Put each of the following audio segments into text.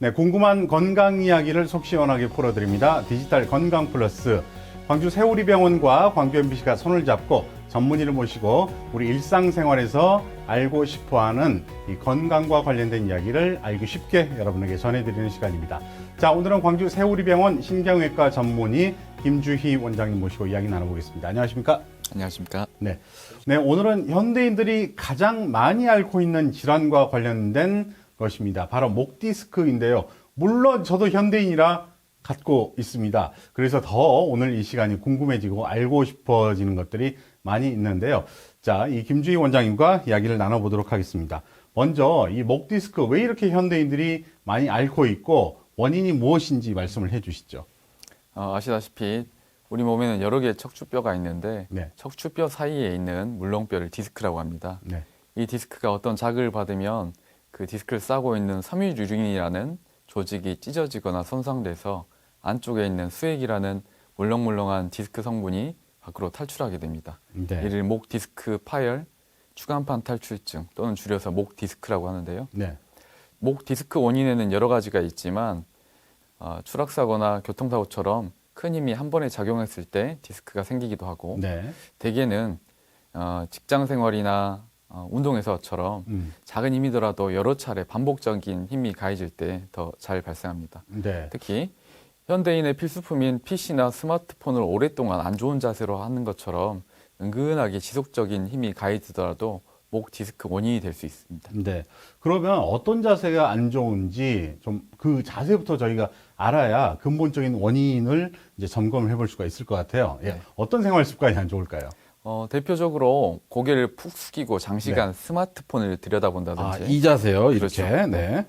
네, 궁금한 건강 이야기를 속 시원하게 풀어드립니다. 디지털 건강 플러스. 광주 세우리병원과 광주 MBC가 손을 잡고 전문의를 모시고 우리 일상생활에서 알고 싶어하는 이 건강과 관련된 이야기를 알기 쉽게 여러분에게 전해드리는 시간입니다. 자, 오늘은 광주 세우리병원 신경외과 전문의 김주희 원장님 모시고 이야기 나눠보겠습니다. 안녕하십니까? 안녕하십니까? 네, 오늘은 현대인들이 가장 많이 앓고 있는 질환과 관련된 것입니다. 바로 목 디스크인데요. 물론 저도 현대인이라 갖고 있습니다. 그래서 더 오늘 이 시간이 궁금해지고 알고 싶어지는 것들이 많이 있는데요. 자, 이 김주희 원장님과 이야기를 나눠보도록 하겠습니다. 먼저 이 목 디스크 왜 이렇게 현대인들이 많이 앓고 있고 원인이 무엇인지 말씀을 해주시죠. 아시다시피 우리 몸에는 여러 개의 척추뼈가 있는데 네. 척추뼈 사이에 있는 물렁뼈를 디스크라고 합니다. 네. 이 디스크가 어떤 자극을 받으면 그 디스크를 싸고 있는 섬유유륜이라는 조직이 찢어지거나 손상돼서 안쪽에 있는 수액이라는 물렁물렁한 디스크 성분이 밖으로 탈출하게 됩니다. 네. 이를 목 디스크 파열, 추간판 탈출증 또는 줄여서 목 디스크라고 하는데요. 네. 목 디스크 원인에는 여러 가지가 있지만 추락사고나 교통사고처럼 큰 힘이 한 번에 작용했을 때 디스크가 생기기도 하고 네. 대개는 직장생활이나 운동에서처럼 작은 힘이더라도 여러 차례 반복적인 힘이 가해질 때 더 잘 발생합니다. 네. 특히 현대인의 필수품인 PC나 스마트폰을 오랫동안 안 좋은 자세로 하는 것처럼 은근하게 지속적인 힘이 가해지더라도 목 디스크 원인이 될 수 있습니다. 네. 그러면 어떤 자세가 안 좋은지 좀 그 자세부터 저희가 알아야 근본적인 원인을 이제 점검을 해볼 수가 있을 것 같아요. 예. 네. 어떤 생활 습관이 안 좋을까요? 대표적으로 고개를 푹 숙이고 장시간 스마트폰을 들여다본다든지 이 자세요. 이렇게. 그렇죠. 네.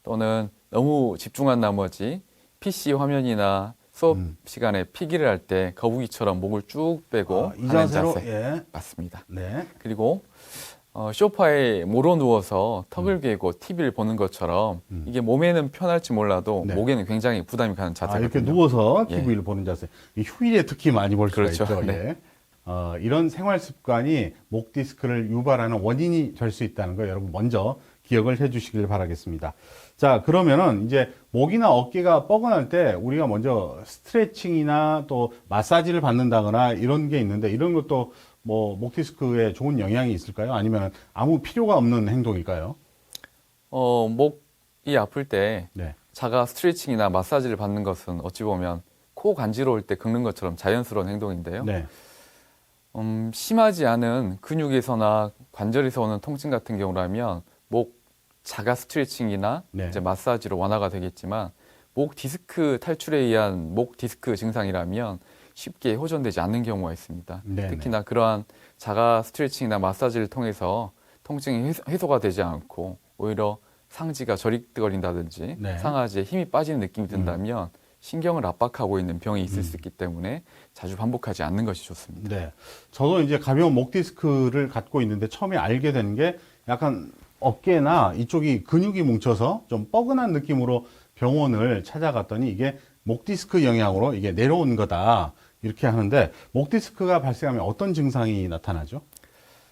또는 너무 집중한 나머지 PC 화면이나 수업 시간에 필기를 할 때 거북이처럼 목을 쭉 빼고 이 하는 자세로 자세 예. 맞습니다. 네. 그리고 소파에 몰어 누워서 턱을 괴고 TV를 보는 것처럼 이게 몸에는 편할지 몰라도 네. 목에는 굉장히 부담이 가는 자세거든요. 이렇게 누워서 예. TV를 보는 자세. 이 휴일에 특히 많이 볼 수가 그렇죠. 있죠. 네. 예. 이런 생활 습관이 목 디스크를 유발하는 원인이 될 수 있다는 거 여러분 먼저 기억을 해 주시길 바라겠습니다. 자, 그러면은 이제 목이나 어깨가 뻐근할 때 우리가 먼저 스트레칭이나 또 마사지를 받는다거나 이런 게 있는데 이런 것도 뭐 목 디스크에 좋은 영향이 있을까요? 아니면 아무 필요가 없는 행동일까요? 목이 아플 때 네. 자가 스트레칭이나 마사지를 받는 것은 어찌 보면 코 간지러울 때 긁는 것처럼 자연스러운 행동인데요. 네. 심하지 않은 근육에서나 관절에서 오는 통증 같은 경우라면 목 자가 스트레칭이나 네. 이제 마사지로 완화가 되겠지만 목 디스크 탈출에 의한 목 디스크 증상이라면 쉽게 호전되지 않는 경우가 있습니다. 네네. 특히나 그러한 자가 스트레칭이나 마사지를 통해서 통증이 해소가 되지 않고 오히려 상지가 저리거린다든지 네. 상하지에 힘이 빠지는 느낌이 든다면 신경을 압박하고 있는 병이 있을 수 있기 때문에 자주 반복하지 않는 것이 좋습니다. 네. 저도 이제 가벼운 목 디스크를 갖고 있는데 처음에 알게 된 게 약간 어깨나 이쪽이 근육이 뭉쳐서 좀 뻐근한 느낌으로 병원을 찾아갔더니 이게 목 디스크 영향으로 이게 내려온 거다. 이렇게 하는데 목 디스크가 발생하면 어떤 증상이 나타나죠?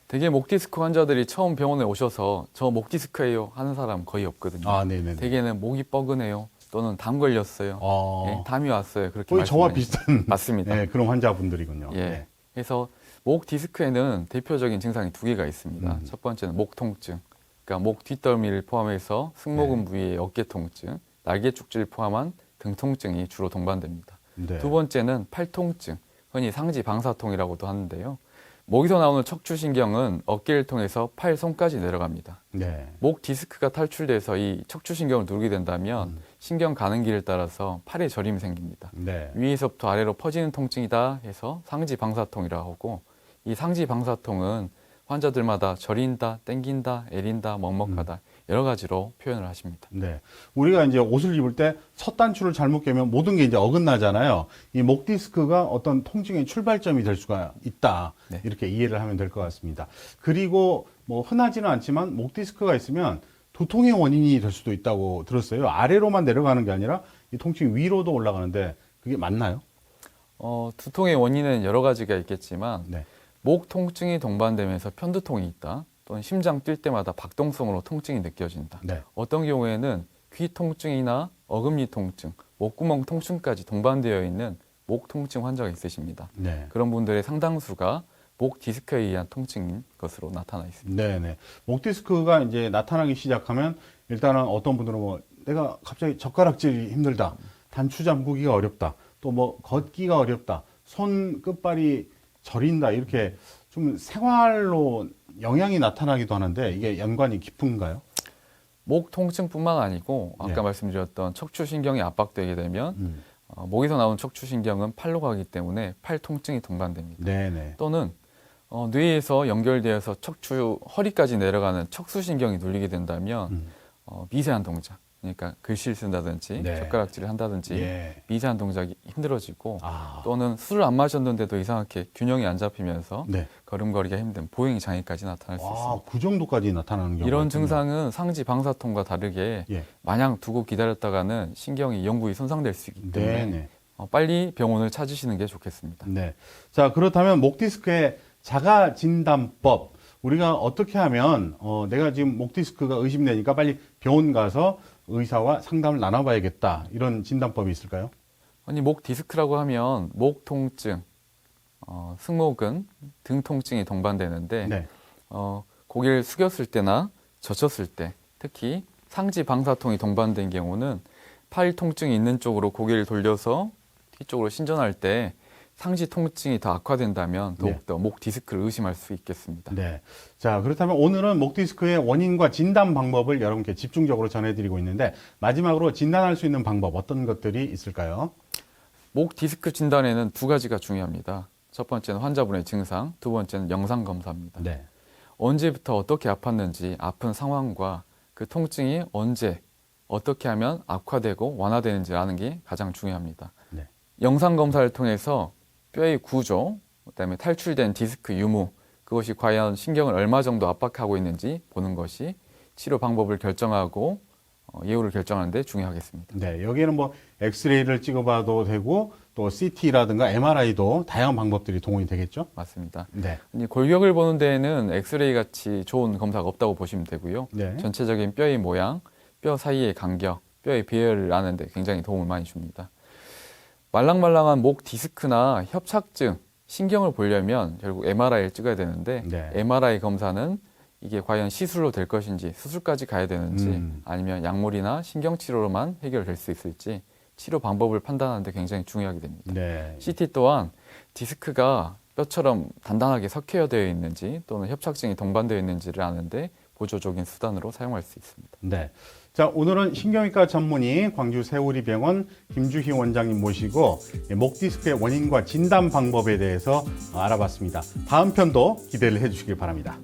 되게 목 디스크 환자들이 처음 병원에 오셔서 저 목 디스크예요 하는 사람 거의 없거든요. 네네. 대개는 목이 뻐근해요. 또는 담 걸렸어요. 예, 담이 왔어요. 그렇게 거의 저와 말씀해 비슷한 맞습니다. 예, 그런 환자분들이군요. 예. 네. 그래서 목 디스크에는 대표적인 증상이 두 개가 있습니다. 첫 번째는 목 통증. 그러니까 목 뒷덜미를 포함해서 승모근 부위의 어깨 통증, 날개 축지를 포함한 등 통증이 주로 동반됩니다. 네. 두 번째는 팔 통증, 흔히 상지 방사통이라고도 하는데요. 목에서 나오는 척추신경은 어깨를 통해서 팔 손까지 내려갑니다. 네. 목 디스크가 탈출돼서 이 척추신경을 누르게 된다면 신경 가는 길을 따라서 팔에 저림이 생깁니다. 네. 위에서부터 아래로 퍼지는 통증이다 해서 상지 방사통이라고 하고 이 상지 방사통은 환자들마다 저린다, 땡긴다, 애린다, 먹먹하다 여러 가지로 표현을 하십니다. 네. 우리가 이제 옷을 입을 때 첫 단추를 잘못 깨면 모든 게 이제 어긋나잖아요. 이 목 디스크가 어떤 통증의 출발점이 될 수가 있다. 네. 이렇게 이해를 하면 될 것 같습니다. 그리고 뭐 흔하지는 않지만 목 디스크가 있으면 두통의 원인이 될 수도 있다고 들었어요. 아래로만 내려가는 게 아니라 이 통증이 위로도 올라가는데 그게 맞나요? 두통의 원인은 여러 가지가 있겠지만 네. 목 통증이 동반되면서 편두통이 있다. 또는 심장 뛸 때마다 박동성으로 통증이 느껴진다. 네. 어떤 경우에는 귀 통증이나 어금니 통증, 목구멍 통증까지 동반되어 있는 목 통증 환자가 있으십니다. 네. 그런 분들의 상당수가 목 디스크에 의한 통증인 것으로 나타나 있습니다. 네네. 목 디스크가 이제 나타나기 시작하면 일단은 어떤 분들은 뭐 내가 갑자기 젓가락질이 힘들다, 단추 잠그기가 어렵다, 또 뭐 걷기가 어렵다, 손 끝발이 저린다 이렇게 좀 생활로 영향이 나타나기도 하는데 이게 연관이 깊은가요? 목 통증뿐만 아니고 아까 네. 말씀드렸던 척추신경이 압박되게 되면 목에서 나온 척추신경은 팔로 가기 때문에 팔 통증이 동반됩니다. 네네. 또는 뇌에서 연결되어서 척추 허리까지 내려가는 척수신경이 눌리게 된다면 미세한 동작, 그러니까 글씨를 쓴다든지 네. 젓가락질을 한다든지 예. 미세한 동작이 힘들어지고 아. 또는 술을 안 마셨는데도 이상하게 균형이 안 잡히면서 네. 걸음걸이가 힘든 보행 장애까지 나타날 수 와, 있습니다. 그 정도까지 나타나는 경우가 이런 있군요. 증상은 상지 방사통과 다르게 예. 마냥 두고 기다렸다가는 신경이 영구히 손상될 수 있기 때문에 네네. 빨리 병원을 찾으시는 게 좋겠습니다. 네. 자, 그렇다면 목 디스크의 자가 진단법. 우리가 어떻게 하면 내가 지금 목 디스크가 의심되니까 빨리 병원 가서 의사와 상담을 나눠봐야겠다. 이런 진단법이 있을까요? 아니, 목 디스크라고 하면 목 통증, 승모근, 등 통증이 동반되는데 네. 고개를 숙였을 때나 젖혔을 때, 특히 상지 방사통이 동반된 경우는 팔 통증이 있는 쪽으로 고개를 돌려서 뒤쪽으로 신전할 때 상지 통증이 더 악화된다면 더욱더 목 디스크를 의심할 수 있겠습니다. 네. 자, 그렇다면 오늘은 목 디스크의 원인과 진단 방법을 여러분께 집중적으로 전해드리고 있는데 마지막으로 진단할 수 있는 방법 어떤 것들이 있을까요? 목 디스크 진단에는 두 가지가 중요합니다. 첫 번째는 환자분의 증상, 두 번째는 영상 검사입니다. 네. 언제부터 어떻게 아팠는지, 아픈 상황과 그 통증이 언제 어떻게 하면 악화되고 완화되는지 아는 게 가장 중요합니다. 네. 영상 검사를 통해서 뼈의 구조, 그다음에 탈출된 디스크 유무, 그것이 과연 신경을 얼마 정도 압박하고 있는지 보는 것이 치료 방법을 결정하고 예후를 결정하는 데 중요하겠습니다. 네. 여기에는 뭐 엑스레이를 찍어봐도 되고 또 CT라든가 MRI도 다양한 방법들이 동원이 되겠죠? 맞습니다. 네. 골격을 보는 데에는 엑스레이 같이 좋은 검사가 없다고 보시면 되고요. 네. 전체적인 뼈의 모양, 뼈 사이의 간격, 뼈의 비율을 아는 데 굉장히 도움을 많이 줍니다. 말랑말랑한 목 디스크나 협착증, 신경을 보려면 결국 MRI를 찍어야 되는데 네. MRI 검사는 이게 과연 시술로 될 것인지 수술까지 가야 되는지 아니면 약물이나 신경치료로만 해결될 수 있을지 치료 방법을 판단하는 데 굉장히 중요하게 됩니다. 네. CT 또한 디스크가 뼈처럼 단단하게 석회화되어 있는지 또는 협착증이 동반되어 있는지를 아는데 보조적인 수단으로 사용할 수 있습니다. 네. 자, 오늘은 신경외과 전문의 광주 세우리병원 김주희 원장님 모시고 목 디스크의 원인과 진단 방법에 대해서 알아봤습니다. 다음 편도 기대를 해주시기 바랍니다.